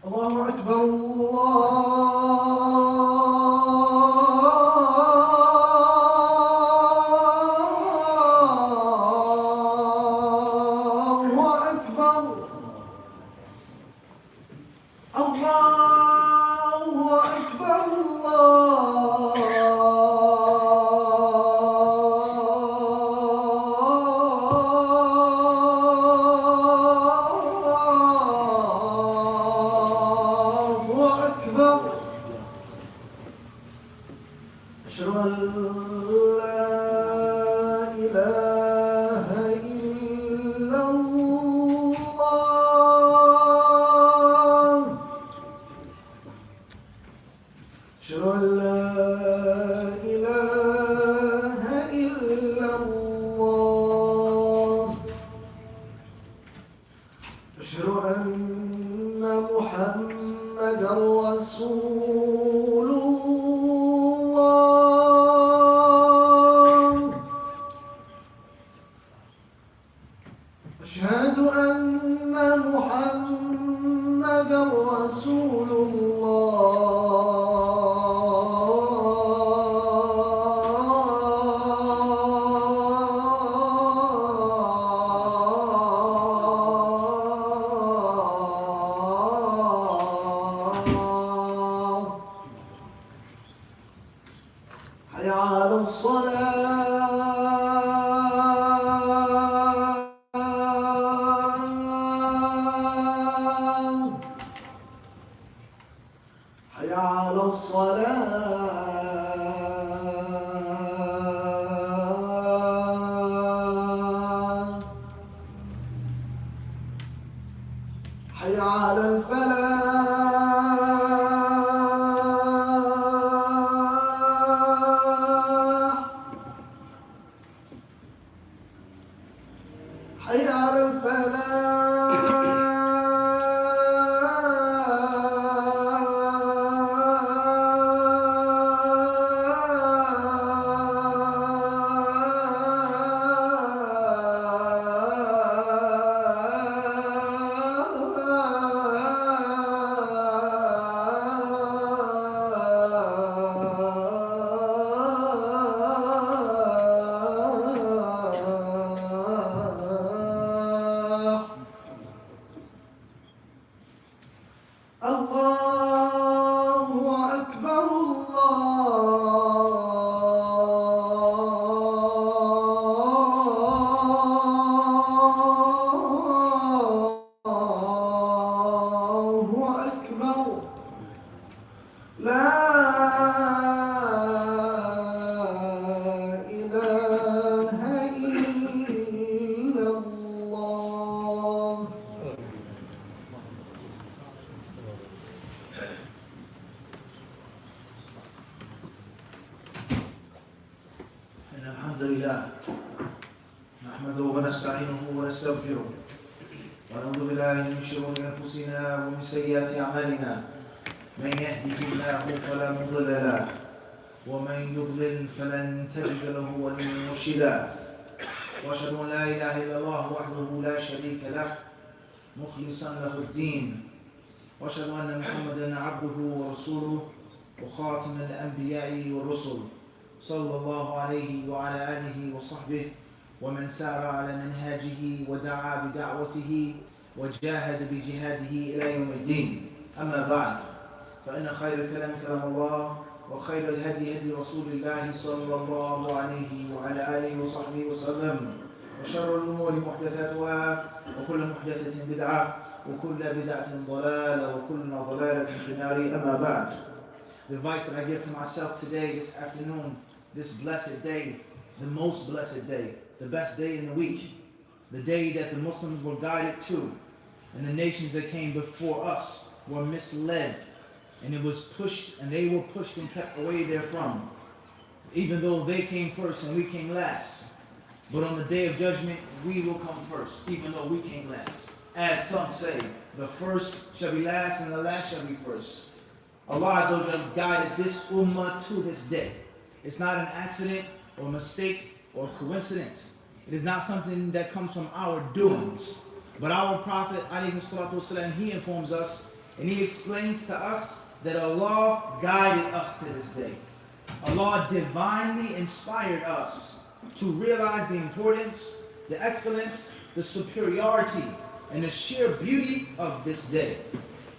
الله أكبر الله أكبر الله أكبر أشهد أن لا إله إلا الله أشهد أن لا إله إلا الله أشهد أن محمدًا رسول الله أشهد أن محمدًا رسول حي على الصلاة حي على الصلاة حي على الفلاح حي على الفلاح الله أكبر الله أكبر لا إله إلا الله إن الحمد لله نحمده ونستعينه ونستغفره ونعوذ بالله من شرور أنفسنا ومن سيئات أعمالنا من يهده الله فلا مضل له ومن يضلل فلن تجد له وليا مرشدا وأشهد أن لا إله إلا الله وحده لا شريك له مخلصا له الدين وأشهد أن محمدا عبده ورسوله وخاتم الأنبياء والرسل صلى الله عليه وعلى آله وصحبه ومن سار على منهاجه ودعا بدعوته وجاهد بجهاده إلى يوم الدين أما بعد فإن خير الكلام كلام الله وخير الهدي هدي رسول الله صلى الله عليه وعلى آله وصحبه وسلم وشر الأمور محدثاتها وكل محدثة بدعة وكل بدعة ضلالة وكل ضلالة في النار أما بعد. The advice that I give to myself today, this afternoon, this blessed day, the most blessed day, the best day in the week, the day that the Muslims were guided to, and the nations that came before us were misled, and it was pushed, and they were pushed and kept away therefrom, even though they came first and we came last. But on the day of judgment, we will come first, even though we came last. As some say, the first shall be last and the last shall be first. Allah Azza wa Jalla guided this ummah to this day. It's not an accident or mistake or coincidence. It is not something that comes from our doings. But our Prophet, ﷺ, he informs us and he explains to us that Allah guided us to this day. Allah divinely inspired us to realize the importance, the excellence, the superiority, and the sheer beauty of this day.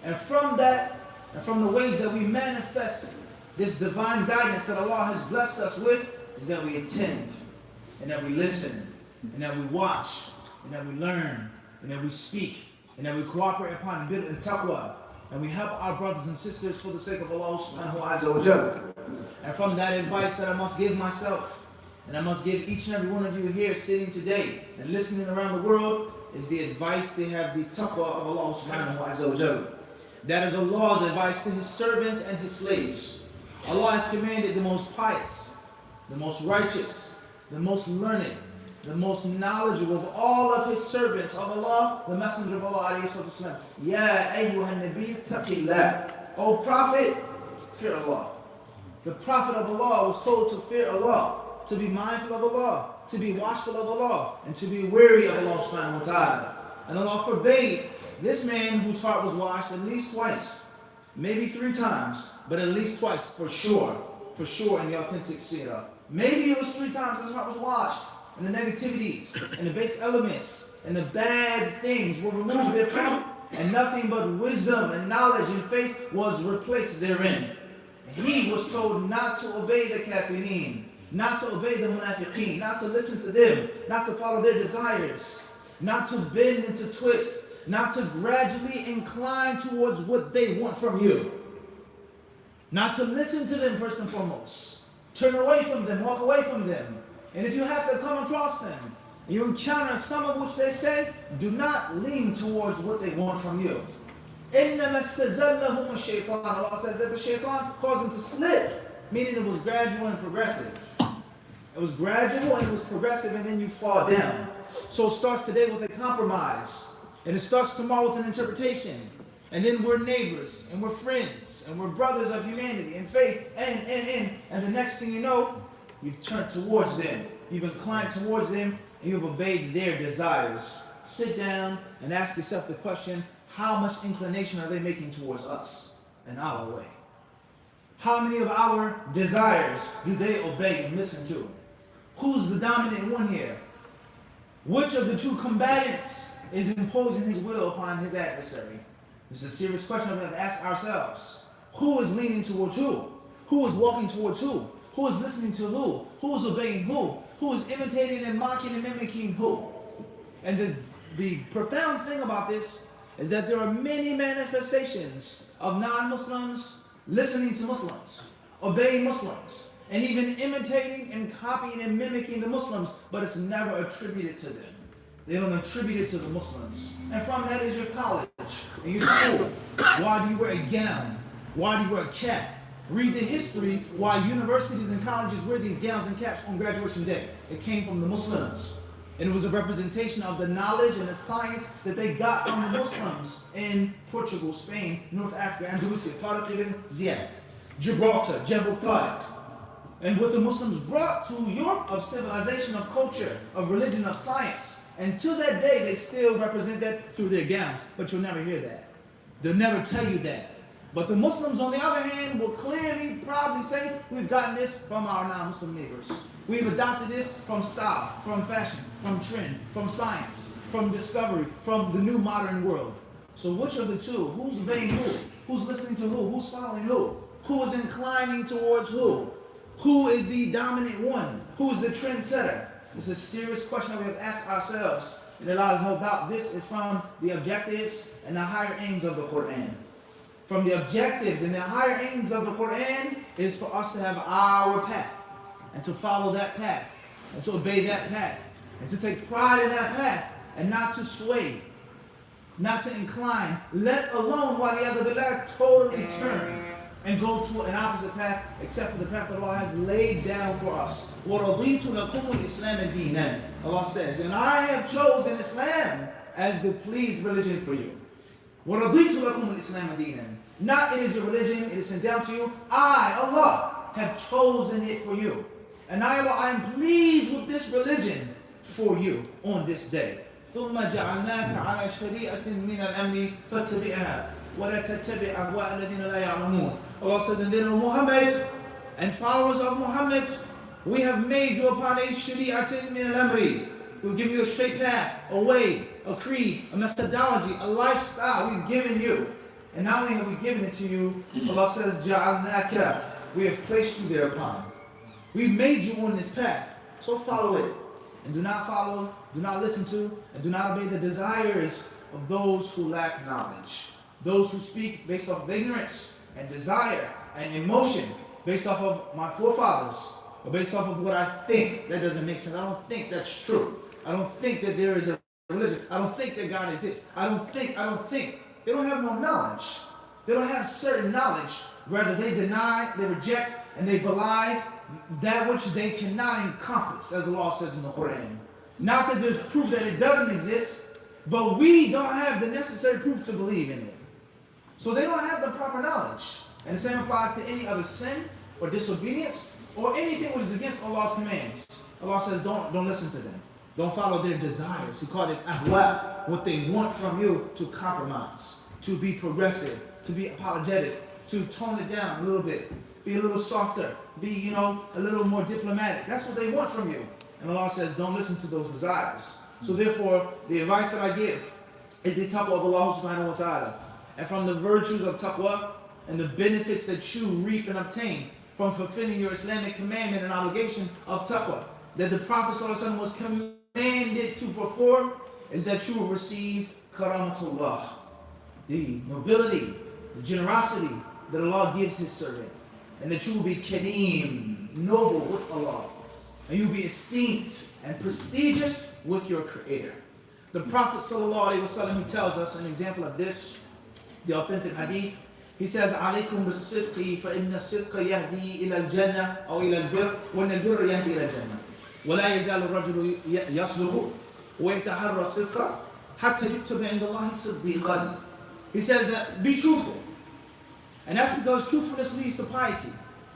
And from that, and from the ways that we manifest this divine guidance that Allah has blessed us with, is that we attend, and that we listen, and that we watch, and that we learn, and that we speak, and that we cooperate upon the taqwa, and we help our brothers and sisters for the sake of Allah subhanahu wa ta'ala. And from that advice that I must give myself, and I must give each and every one of you here sitting today and listening around the world, is the advice to have the taqwa of Allah subhanahu wa ta'ala. That is Allah's advice to His servants and His slaves. Allah has commanded the most pious, the most righteous, the most learned, the most knowledgeable of all of His servants of Allah, the Messenger of Allah alayhi salatu Ya ayyuhan nabiyyu taqillah. O Prophet, fear Allah. The Prophet of Allah was told to fear Allah, to be mindful of Allah, to be watchful of Allah, and to be wary of Allah subhanahu wa ta'ala. And Allah forbade this man whose heart was washed at least twice, maybe 3 times, but at least twice, for sure in the authentic seerah. Maybe it was 3 times his heart was washed, and the negativities, and the base elements, and the bad things were removed therefrom, and nothing but wisdom and knowledge and faith was replaced therein. He was told not to obey the kafirin, not to obey the munafiqeen, not to listen to them, not to follow their desires, not to bend and to twist, not to gradually incline towards what they want from you, not to listen to them first and foremost. Turn away from them, walk away from them. And if you have to come across them, and you encounter some of which they say, do not lean towards what they want from you. إِنَّمَا اسْتَزَلَّهُمُ الشَّيْطَانُ. Allah says that the shaitan caused them to slip, meaning it was gradual and progressive. It was gradual and it was progressive, and then you fall down. So it starts today with a compromise. And it starts tomorrow with an interpretation. And then we're neighbors, and we're friends, and we're brothers of humanity and faith, and the next thing you know, you've turned towards them. You've inclined towards them, and you've obeyed their desires. Sit down and ask yourself the question, how much inclination are they making towards us and our way? How many of our desires do they obey and listen to? Who's the dominant one here? Which of the 2 combatants is imposing his will upon his adversary? This is a serious question we have to ask ourselves. Who is leaning towards who? Who is walking towards who? Who is listening to who? Who is obeying who? Who is imitating and mocking and mimicking who? And the profound thing about this is that there are many manifestations of non-Muslims listening to Muslims, obeying Muslims, and even imitating and copying and mimicking the Muslims, but it's never attributed to them. They don't attribute it to the Muslims. And from that is your college and your school. Why do you wear a gown? Why do you wear a cap? Read the history why universities and colleges wear these gowns and caps on graduation day. It came from the Muslims. And it was a representation of the knowledge and the science that they got from the Muslims in Portugal, Spain, North Africa, Andalusia, Tariq ibn Ziyad, Gibraltar, Jebel Tariq. And what the Muslims brought to Europe of civilization, of culture, of religion, of science. And to that day, they still represent that through their gowns. But you'll never hear that. They'll never tell you that. But the Muslims, on the other hand, will clearly, proudly say, we've gotten this from our non-Muslim neighbors. We've adopted this from style, from fashion, from trend, from science, from discovery, from the new modern world. So which of the 2? Who's obeying who? Who's listening to who? Who's following who? Who is inclining towards who? Who is the dominant one? Who is the trendsetter? It's a serious question that we have to ask ourselves. And there lies no doubt this is from the objectives and the higher aims of the Quran. From the objectives and the higher aims of the Quran is for us to have our path and to follow that path and to obey that path and to take pride in that path and not to sway, not to incline, let alone while the other billah totally turn and go to an opposite path except for the path that Allah has laid down for us. وَرَضِيتُ لَكُمُ الْإِسْلَامَ دِينًا. Allah says, and I have chosen Islam as the pleased religion for you. وَرَضِيتُ لَكُمُ الْإِسْلَامَ دِينًا. Not it is your religion, it is sent down to you. I, Allah, have chosen it for you. And I, Allah, I am pleased with this religion for you on this day. ثم جعلناك على شريعة من الأمر فاتبعها ولا تتبع أهواء الذين لا يعلمون. Allah says, and then Muhammad and followers of Muhammad, we have made you upon a shari'atin min al-amri. We'll give you a straight path, a way, a creed, a methodology, a lifestyle we've given you. And not only have we given it to you, Allah says, جَعَلْنَاكَ, we have placed you thereupon. We've made you on this path, so follow it. And do not follow, do not listen to, and do not obey the desires of those who lack knowledge. Those who speak based off of ignorance and desire and emotion, based off of my forefathers, or based off of what I think. That doesn't make sense. I don't think that's true. I don't think that there is a religion. I don't think that God exists. I don't think. They don't have no knowledge. They don't have certain knowledge. Rather, they deny, they reject, and they belie that which they cannot encompass, as Allah says in the Quran. Not that there's proof that it doesn't exist, but we don't have the necessary proof to believe in it. So they don't have the proper knowledge. And the same applies to any other sin or disobedience or anything which is against Allah's commands. Allah says don't listen to them. Don't follow their desires. He called it ahwa, what they want from you to compromise, to be progressive, to be apologetic, to tone it down a little bit, be a little softer, be, a little more diplomatic. That's what they want from you. And Allah says don't listen to those desires. So therefore, the advice that I give is the taqwa of Allah subhanahu wa ta'ala. And from the virtues of taqwa and the benefits that you reap and obtain from fulfilling your Islamic commandment and obligation of taqwa, that the Prophet ﷺ was commanded to perform, is that you will receive karamatullah, the nobility, the generosity that Allah gives His servant, and that you will be kareem, noble with Allah, and you will be esteemed and prestigious with your Creator. The Prophet ﷺ, he tells us an example of this, the authentic hadith. He says, عليكم بالصدق فإن الصدق يهدي إلى الجنة أو إلى البر وإن البر يهدي إلى الجنة ولا يزال الرجل يصدق ويتحرى الصدق حتى يكتب عند الله صديقا. He says that be truthful, and that's because truthfulness leads to piety,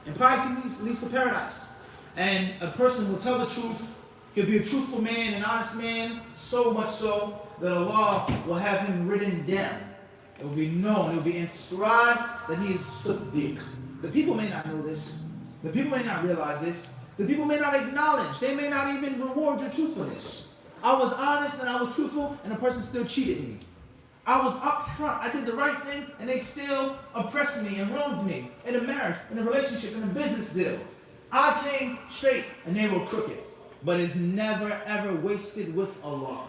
and piety leads to paradise. And a person will tell the truth, he'll be a truthful man, an honest man, so much so that Allah will have him written down. It will be known, it will be inscribed that he is Siddiq. The people may not know this. The people may not realize this. The people may not acknowledge. They may not even reward your truthfulness. I was honest and I was truthful, and a person still cheated me. I was upfront. I did the right thing, and they still oppressed me and wronged me in a marriage, in a relationship, in a business deal. I came straight, and they were crooked. But it's never ever wasted with Allah.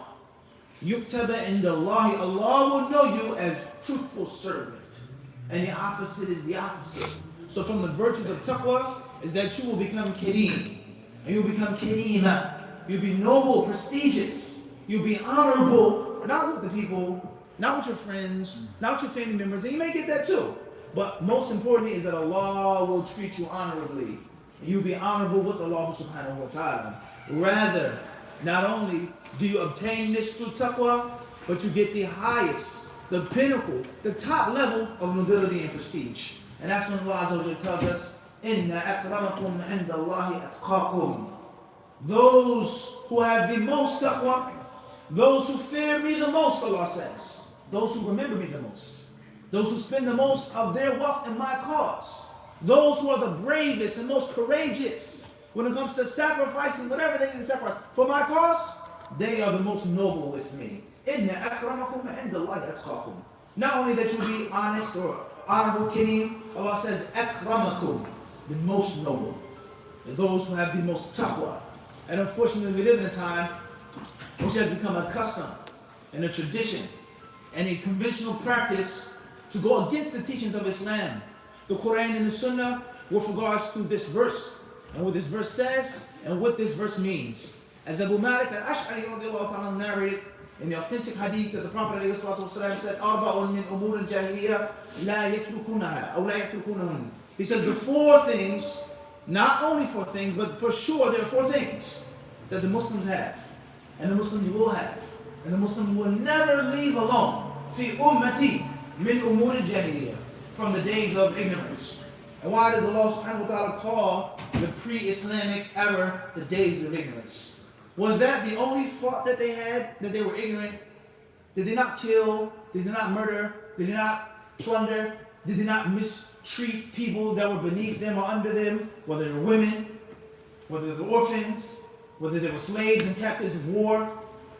Yuktaba indallahi, Allah will know you as truthful servant. And the opposite is the opposite. So from the virtues of taqwa is that you will become kareem. And you'll become kareema. You'll be noble, prestigious. You'll be honorable. Not with the people, not with your friends, not with your family members. And you may get that too. But most importantly is that Allah will treat you honorably. And you'll be honorable with Allah subhanahu wa ta'ala. Rather, not only do you obtain this through taqwa, but you get the highest, the pinnacle, the top level of nobility and prestige. And that's when Allah Azza wa Jalla tells us, Inna akramakum indallahi atqakum. Those who have the most taqwa, those who fear me the most, Allah says. Those who remember me the most. Those who spend the most of their wealth in my cause. Those who are the bravest and most courageous when it comes to sacrificing whatever they need to sacrifice for my cause, they are the most noble with me. Inna akramakum indallahi atqakum. Not only that you'll be honest or honorable, kareem, Allah says akramakum, the most noble. Those who have the most taqwa. And unfortunately, we live in a time which has become a custom and a tradition and a conventional practice to go against the teachings of Islam. The Quran and the Sunnah with regards to this verse, and what this verse says, and what this verse means. As Abu Malik al-Ash'ari narrated in the authentic hadith that the Prophet ﷺ said, أَرْبَعٌ مِّنْ أُمُورِ الْجَاهِلِيَّةِ لَا يَتْرُكُونَهَا أو لَا يَتْرُكُونَهُنَّ. He says the four things, not only four things, but for sure there are four things that the Muslims have, and the Muslims will have, and the Muslims will never leave alone. فِي أُمَّتِي مِنْ أُمُورِ الْجَاهِلِيَّةِ, from the days of ignorance. And why does Allah subhanahu wa ta'ala call the pre-Islamic era the days of ignorance? Was that the only fault that they had, that they were ignorant? Did they not kill? Did they not murder? Did they not plunder? Did they not mistreat people that were beneath them or under them? Whether they were women, whether they were orphans, whether they were slaves and captives of war?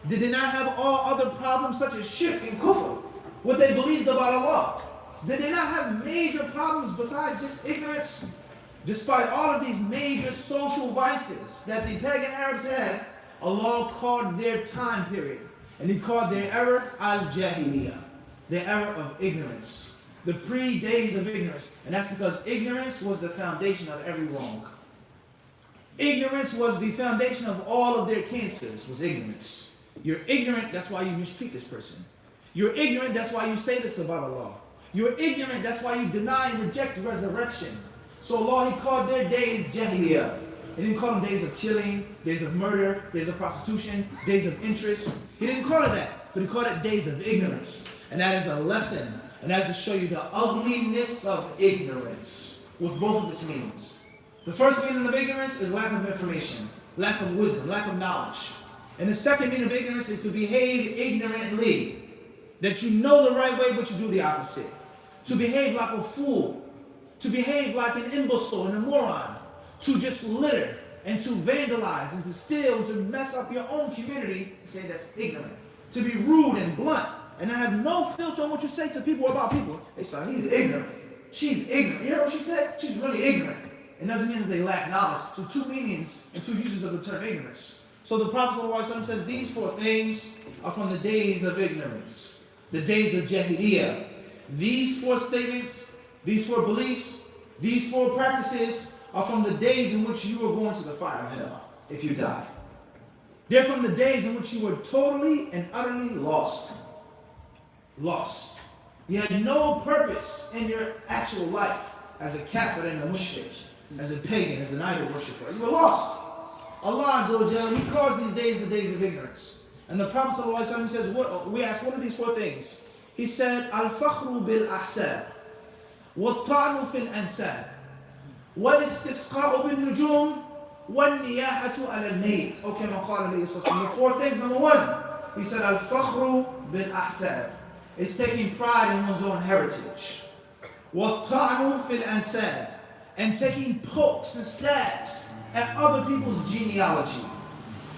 Did they not have all other problems such as shirk and kufr, what they believed about Allah? Did they not have major problems besides just ignorance? Despite all of these major social vices that the pagan Arabs had, Allah called their time period, and He called their era al-jahiliyyah, the era of ignorance, the pre-days of ignorance. And that's because ignorance was the foundation of every wrong. Ignorance was the foundation of all of their cancers, was ignorance. You're ignorant, that's why you mistreat this person. You're ignorant, that's why you say this about Allah. You're ignorant, that's why you deny and reject resurrection. So Allah, He called their days jahiliyyah. He didn't call them days of killing, days of murder, days of prostitution, days of interest. He didn't call it that, but He called it days of ignorance. And that is a lesson, and that is to show you the ugliness of ignorance with both of its meanings. The first meaning of ignorance is lack of information, lack of wisdom, lack of knowledge. And the second meaning of ignorance is to behave ignorantly, that you know the right way, but you do the opposite. To behave like a fool, to behave like an imbecile and a moron, to just litter and to vandalize and to steal and to mess up your own community, say that's ignorant. To be rude and blunt and to have no filter on what you say to people or about people. They say, he's ignorant. She's ignorant. You hear what she said? She's really ignorant. It doesn't mean that they lack knowledge. So two meanings and two uses of the term ignorance. So the Prophet ﷺ says these four things are from the days of ignorance, the days of jahiliyyah. These four statements, these four beliefs, these four practices are from the days in which you were going to the fire of hell if you died. They're from the days in which you were totally and utterly lost. Lost. You had no purpose in your actual life as a kafir and a mushrik, as a pagan, as an idol worshiper. You were lost. Allah Azza wa Jalla, He calls these days the days of ignorance. And the Prophet ﷺ says, we asked, what are these four things? He said, al-fakhru bil-ahsab, wa-ta'nu fil-ansab, wal-istisqa'u bil-nujum, wal-niyahatu ala-al-mayt. Okay, the four things. Number one, he said, al-fakhru bil-ahsab. It's taking pride in one's own heritage. Wa-ta'nu fil-ansab. And taking pokes and stabs at other people's genealogy.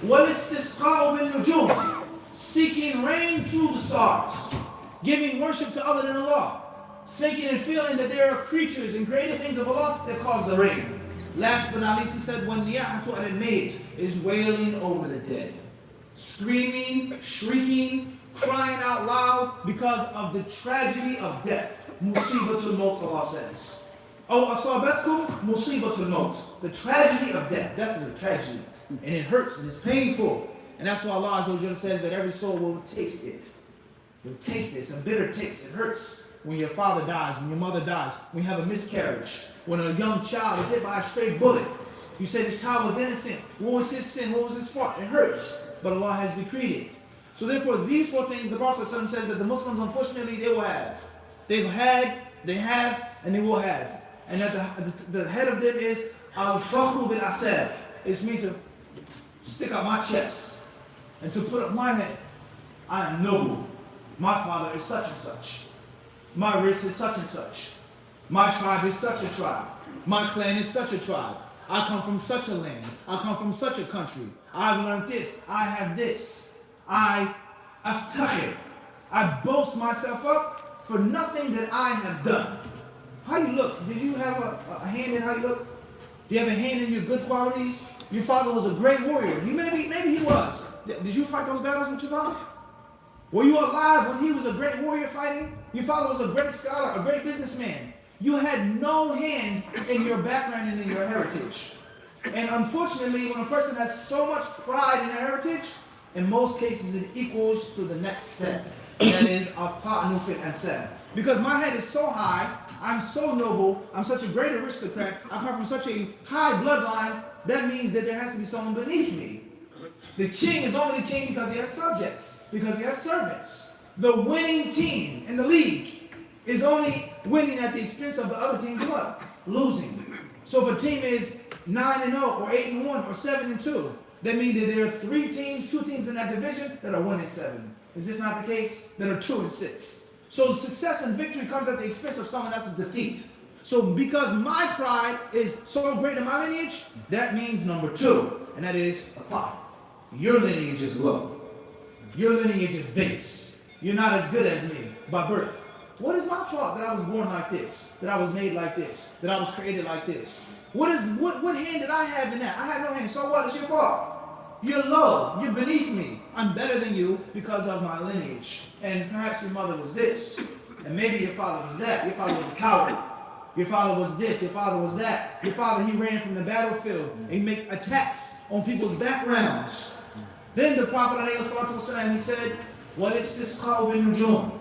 Wal-istisqa'u bil-nujum. Seeking rain through the stars. Giving worship to other than Allah. Thinking and feeling that there are creatures and created things of Allah that cause the rain. Last but not least, he said, when niyahatu al-mayt is wailing over the dead. Screaming, shrieking, crying out loud because of the tragedy of death. Musibatul maut, Allah says. Oh, asabatkum musibatul maut. The tragedy of death. Death is a tragedy. And it hurts and it's painful. And that's why Allah Azza wa Jalla says that every soul will taste it. You'll taste it. It's a bitter taste. It hurts when your father dies, when your mother dies, when you have a miscarriage, when a young child is hit by a stray bullet. You say this child was innocent. What was his sin? What was his fault? It hurts. But Allah has decreed it. So therefore, these four things, the Prophet says that the Muslims, unfortunately, they will have. They've had, they have, and they will have. And that the head of them is al-fakhru bil-asab. It's me to stick out my chest and to put up my head. I am noble. My father is such and such. My race is such and such. My tribe is such a tribe. My clan is such a tribe. I come from such a land. I come from such a country. I've learned this. I have this. I aftakhir. I boast myself up for nothing that I have done. How you look? Did you have a hand in how you look? Do you have a hand in your good qualities? Your father was a great warrior. Maybe he was. Did you fight those battles with your father? Were you alive when he was a great warrior fighting? Your father was a great scholar, a great businessman. You had no hand in your background and in your heritage. And unfortunately, when a person has so much pride in their heritage, in most cases it equals to the next step. That is, al-ta'nu fil-ansab. Because my head is so high, I'm so noble, I'm such a great aristocrat, I come from such a high bloodline, that means that there has to be someone beneath me. The king is only the king because he has subjects, because he has servants. The winning team in the league is only winning at the expense of the other team's what? Losing. So if a team is 9-0 or 8-1 or 7-2, That means that there are 2 teams in that division that are 1-7. Is this not the case? That are 2-6. So success and victory comes at the expense of someone else's defeat. So because my pride is so great in my lineage, that means number 2, and that is apart. Your lineage is low. Your lineage is base. You're not as good as me by birth. What is my fault that I was born like this? That I was made like this? That I was created like this? What hand did I have in that? I had no hand. So what? It's your fault. You're low. You're beneath me. I'm better than you because of my lineage. And perhaps your mother was this. And maybe your father was that. Your father was a coward. Your father was this. Your father was that. Your father, he ran from the battlefield and he made attacks on people's backgrounds. Then the Prophet ﷺ, he said, what is this called in Nujum?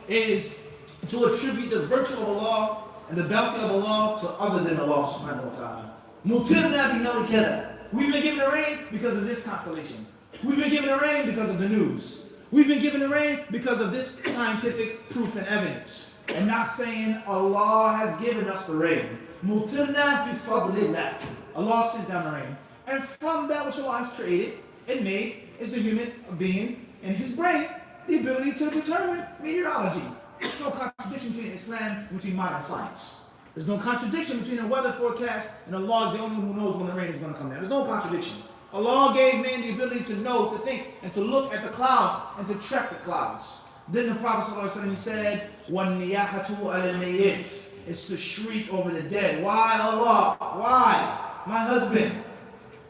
Is to attribute the virtue of Allah and the bounty of Allah to other than Allah subhanahu wa ta'ala. Mutirna bi nawkala. We've been given the rain because of this constellation. We've been given the rain because of the news. We've been given the rain because of this scientific proof and evidence. And not saying Allah has given us the rain. Mutirna bi fadlillah. Allah sent down the rain. And from that which Allah has created and made is the human being and his brain the ability to determine meteorology. There's no contradiction between Islam and between modern science. There's no contradiction between a weather forecast and Allah is the only one who knows when the rain is going to come down. There's no contradiction. Allah gave man the ability to know, to think, and to look at the clouds and to track the clouds. Then the Prophet ﷺ said, وَالنِّيَاحَةُ عَلَى الْمَيِّتِ. It's to shriek over the dead. Why Allah? Why? My husband.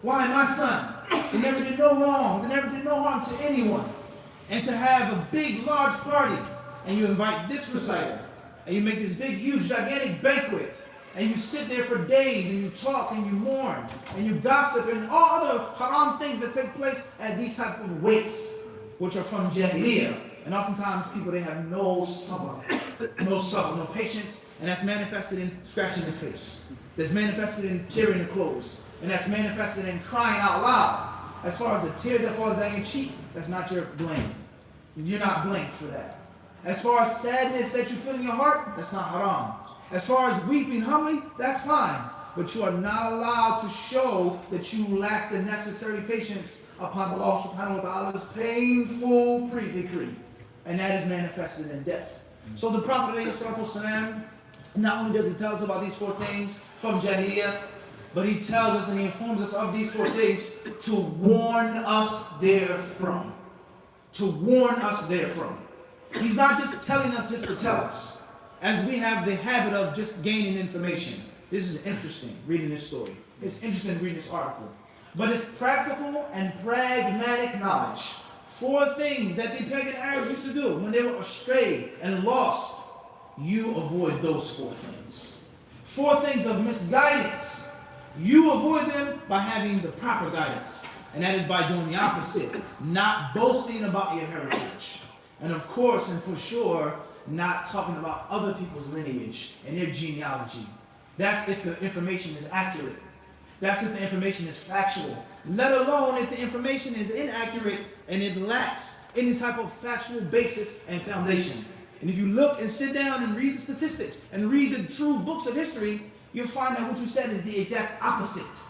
Why my son? They never did no wrong. They never did no harm to anyone. And to have a big, large party, and you invite this reciter, and you make this big, huge, gigantic banquet, and you sit there for days, and you talk, and you mourn, and you gossip, and all other haram things that take place at these type of wakes, which are from Jahiliyyah. And oftentimes people, they have no sabr, no patience, and that's manifested in scratching the face. That's manifested in tearing the clothes. And that's manifested in crying out loud. As far as the tear that falls down your cheek, that's not your blame. You're not blamed for that. As far as sadness that you feel in your heart, that's not haram. As far as weeping humbly, that's fine. But you are not allowed to show that you lack the necessary patience upon Allah subhanahu wa ta'ala's painful pre-decree. And that is manifested in death. So the Prophet ﷺ, not only does he tell us about these 4 things from Jahiliyyah, but he tells us and he informs us of these 4 things to warn us therefrom. To warn us therefrom. He's not just telling us just to tell us, as we have the habit of just gaining information. This is interesting, reading this story. It's interesting reading this article. But it's practical and pragmatic knowledge. 4 things that the pagan Arabs used to do when they were astray and lost. You avoid those 4 things. 4 things of misguidance. You avoid them by having the proper guidance. And that is by doing the opposite. Not boasting about your heritage. And of course, and for sure, not talking about other people's lineage and their genealogy. That's if the information is accurate. That's if the information is factual. Let alone if the information is inaccurate and it lacks any type of factual basis and foundation. And if you look and sit down and read the statistics and read the true books of history, you'll find that what you said is the exact opposite.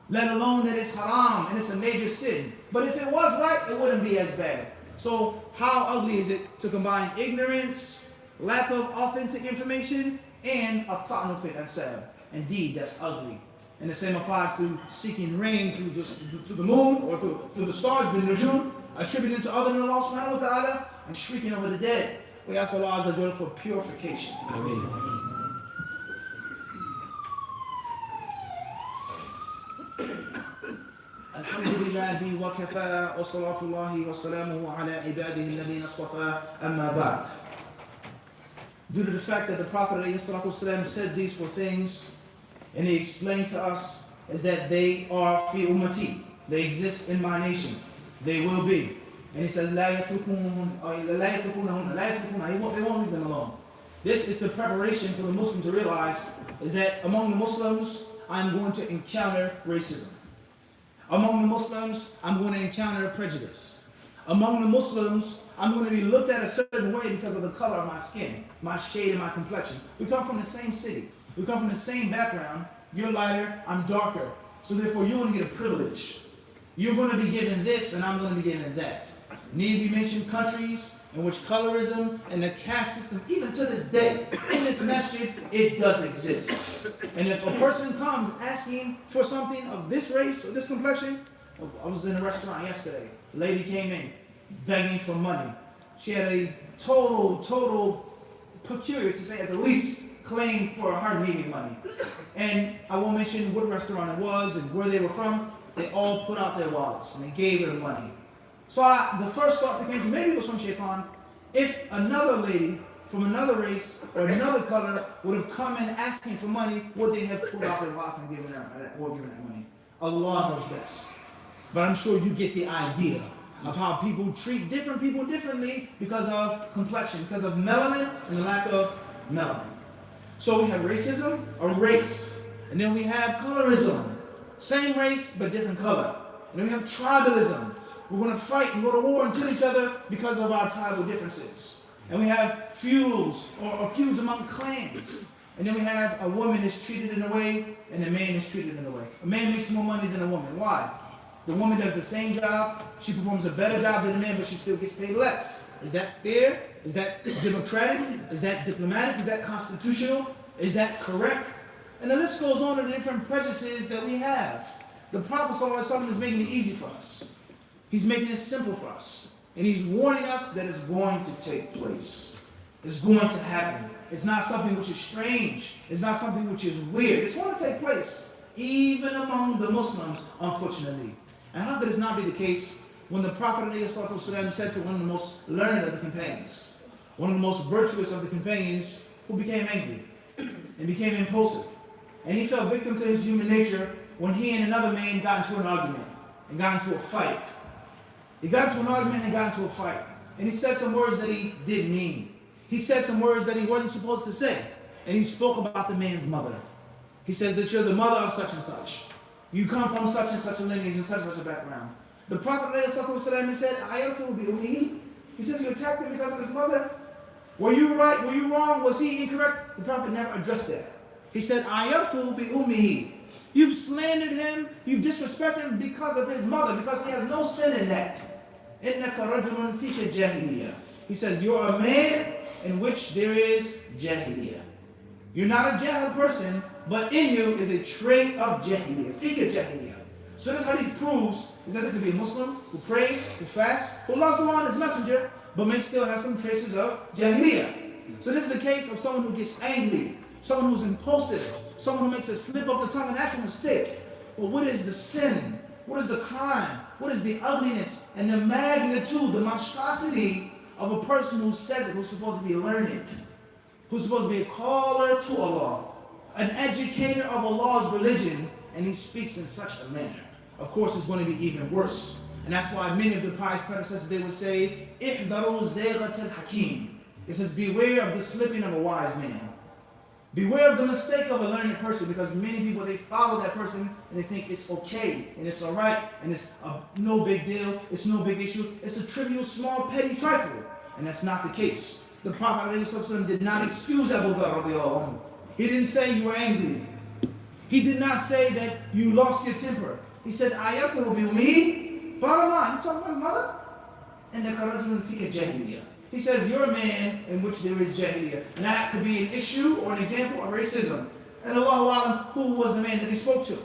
Let alone that it's haram and it's a major sin. But if it was right, it wouldn't be as bad. So how ugly is it to combine ignorance, lack of authentic information, and a ta'nu fil ansab? Indeed, that's ugly. And the same applies to seeking rain through the moon or through the stars, the nujum, attributing to other than Allah subhanahu wa ta'ala, and shrieking over the dead. We ask Allah Azza wa Jalla for purification. Ameen. Alhamdulillahi wa kafa wa salatullahi wa salamuhu ala ibadihi alladhina istafa amma ba'd. Due to the fact that the Prophet ﷺ said these 4 things, and he explained to us, is that they are fi ummati. They exist in my nation. They will be. And he says, la yatrukunahun, they won't leave them alone. This is the preparation for the Muslim to realize is that among the Muslims, I'm going to encounter racism. Among the Muslims, I'm going to encounter prejudice. Among the Muslims, I'm going to be looked at a certain way because of the color of my skin, my shade, and my complexion. We come from the same city. We come from the same background. You're lighter, I'm darker. So therefore, you're going to get a privilege. You're going to be given this and I'm going to be given that. Need we mention countries in which colorism and the caste system, even to this day, in this masjid, it does exist. And if a person comes asking for something of this race or this complexion, I was in a restaurant yesterday. A lady came in begging for money. She had a total peculiar, to say at the least, claim for her needing money. And I won't mention what restaurant it was and where they were from. They all put out their wallets and they gave her money. So the first thought that came to me, maybe it was from Shaitan, if another lady from another race or another color would have come in asking for money, would they have pulled out their wallets and given that money? Allah knows best. But I'm sure you get the idea of how people treat different people differently because of complexion, because of melanin and the lack of melanin. So we have racism, or race, and then we have colorism. Same race, but different color. And then we have tribalism. We're going to fight and go to war and kill each other because of our tribal differences. And we have feuds or feuds among clans. And then we have a woman is treated in a way and a man is treated in a way. A man makes more money than a woman. Why? The woman does the same job. She performs a better job than the man, but she still gets paid less. Is that fair? Is that democratic? Is that diplomatic? Is that constitutional? Is that correct? And the list goes on to the different prejudices that we have. The Prophet ﷺ is making it easy for us. He's making it simple for us. And he's warning us that it's going to take place. It's going to happen. It's not something which is strange. It's not something which is weird. It's going to take place, even among the Muslims, unfortunately. And how could this not be the case when the Prophet ﷺ said to one of the most learned of the companions, one of the most virtuous of the companions, who became angry and became impulsive. And he fell victim to his human nature when he and another man got into an argument and got into a fight. He got into an argument and got into a fight. And he said some words that he didn't mean. He said some words that he wasn't supposed to say. And he spoke about the man's mother. He says that you're the mother of such and such. You come from such and such a lineage and such a background. The Prophet ﷺ, he said, Ayatu bi ummihi. He says, you attacked him because of his mother. Were you right? Were you wrong? Was he incorrect? The Prophet never addressed that. He said, Ayatu bi ummihi. You've slandered him, you've disrespected him because of his mother, because he has no sin in that. إِنَّكَ رَجُلٌ فِيكَ جَاهِلِيَّةٌ. He says, you're a man in which there is jahiliyyah. You're not a jahil person, but in you is a trait of jahiliyyah. Fika jahiliyyah. So this hadith proves is that there could be a Muslim who prays, who fasts, who loves Allah and His Messenger, but may still have some traces of jahiliyyah. So this is the case of someone who gets angry, someone who's impulsive, someone who makes a slip of the tongue, an actual mistake. Well, what is the sin? What is the crime? What is the ugliness and the magnitude, the monstrosity of a person who says it, who's supposed to be learned, who's supposed to be a caller to Allah, an educator of Allah's religion, and he speaks in such a manner? Of course, it's going to be even worse. And that's why many of the pious predecessors, they would say, "Ihdaru zaygat al-hakim." It says, beware of the slipping of a wise man. Beware of the mistake of a learned person, because many people, they follow that person and they think it's okay and it's all right and it's no big deal, it's no big issue, it's a trivial, small, petty trifle. And that's not the case. The Prophet ﷺ did not excuse Abu Dharr. He didn't say you were angry. He did not say that you lost your temper. He said, Ayatu bi ummihi. Bottom line, you talking about his mother? And the Karajun fika jahiliyyah. He says, you're a man in which there is jahiliyyah. And that could be an issue or an example of racism. And Allahu Alam, who was the man that he spoke to?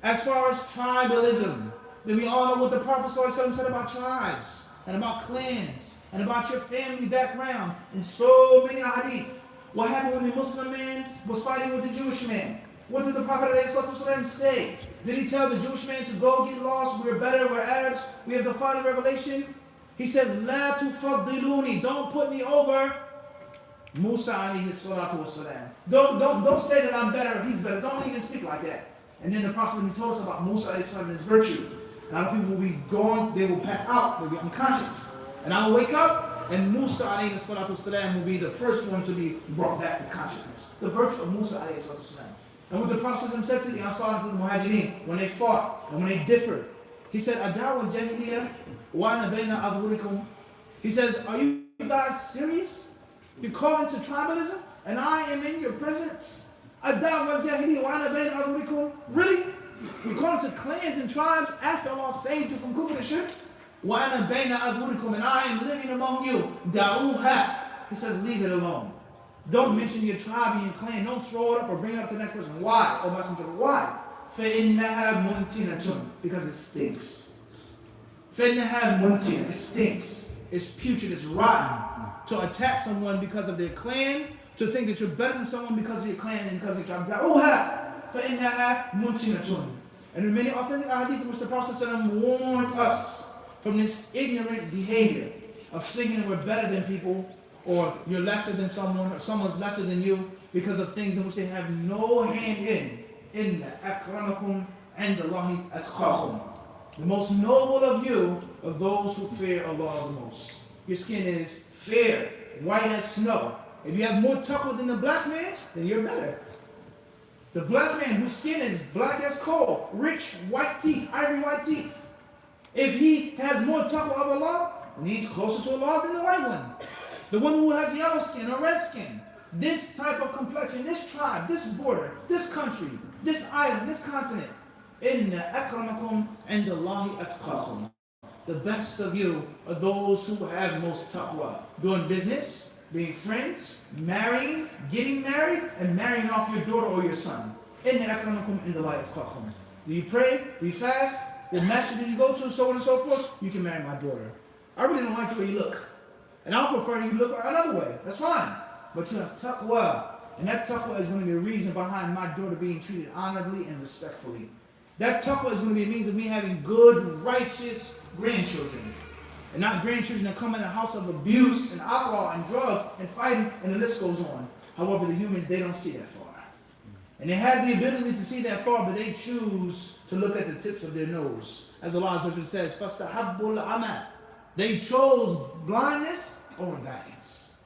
As far as tribalism, then we all know what the Prophet ﷺ said about tribes, and about clans, and about your family background, and so many hadith. What happened when the Muslim man was fighting with the Jewish man? What did the Prophet ﷺ say? Did he tell the Jewish man to go get lost? We're better, we're Arabs, we have the final revelation? He says, La tufaddiluni, don't put me over Musa alayhi salatu wasalam. Don't say that I'm better, he's better. Don't even speak like that. And then the Prophet told us about Musa alayhi salam and his virtue. And a lot of people will be gone, they will pass out, they'll be unconscious. And I will wake up, and Musa alayhi salatu wasalam will be the first one to be brought back to consciousness. The virtue of Musa alayhi salatu wasalam. And what the Prophet said to the Ansar and to the Muhajirin, when they fought and when they differed, he said, Adawa jahiliyyah wa ana bayna adhurikum. He says, are you guys serious? You're calling to tribalism, and I am in your presence? Adawa jahiliyyah wa ana bayna adhurikum. Really? We call it to clans and tribes after Allah saved you from kufr and shirk. وَأَنَا بَيْنَ أَظْهُرِكُمْ, and I am living among you. دَعُوهَا. He says, leave it alone. Don't mention your tribe and your clan. Don't throw it up or bring it up to the next person. Why? Oh, messenger, why? فَإِنَّهَا مُنْتِنَةٌ, because it stinks. فَإِنَّهَا مُنْتِنَةٌ, it stinks. It's putrid, it's rotten. To attack someone because of their clan, to think that you're better than someone because of your clan and because of your tribe. دَعُوهَا فَإِنَّهَا مُنْتِنَةٌ. And in many authentic hadith in which the Prophet warned us from this ignorant behavior of thinking that we're better than people, or you're lesser than someone, or someone's lesser than you because of things in which they have no hand in. Inna akramakum indallahi atqakum. The most noble of you are those who fear Allah the most. Your skin is fair, white as snow. If you have more taqwa than the black man, then you're better. The black man whose skin is black as coal, rich white teeth, ivory white teeth. If he has more taqwa of Allah, then he's closer to Allah than the white one. The one who has yellow skin or red skin. This type of complexion, this tribe, this border, this country, this island, this continent. Inna akramakum indallahi atqakum. The best of you are those who have most taqwa. Doing business, being friends, marrying, getting married, and marrying off your daughter or your son. Inna akramakum indallahi atqakum. Do you pray? Do you fast? What masjid do you go to? So on and so forth. You can marry my daughter. I really don't like the way you look. And I'll prefer you look another way. That's fine. But you have taqwa. And that taqwa is going to be a reason behind my daughter being treated honorably and respectfully. That taqwa is going to be a means of me having good, righteous grandchildren. And not grandchildren that come in a house of abuse and alcohol and drugs and fighting, and the list goes on. However, the humans, they don't see that far. And they have the ability to see that far, but they choose to look at the tips of their nose. As Allah says, فَاسْتَحَبُّ الْعَمَى. They chose blindness over guidance.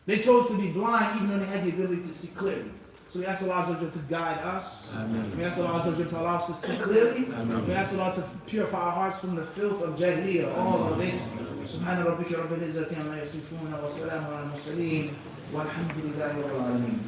They chose to be blind even though they had the ability to see clearly. So we ask Allah to guide us. Amen. We ask Allah to allow us to see clearly. Amen. We ask Allah to purify our hearts from the filth of jahiliyyah, all of it. Subhana rabbika rabbil izzati amma yasifun wa salamun ala al-mursaleen walhamdulillahi rabbil alamin.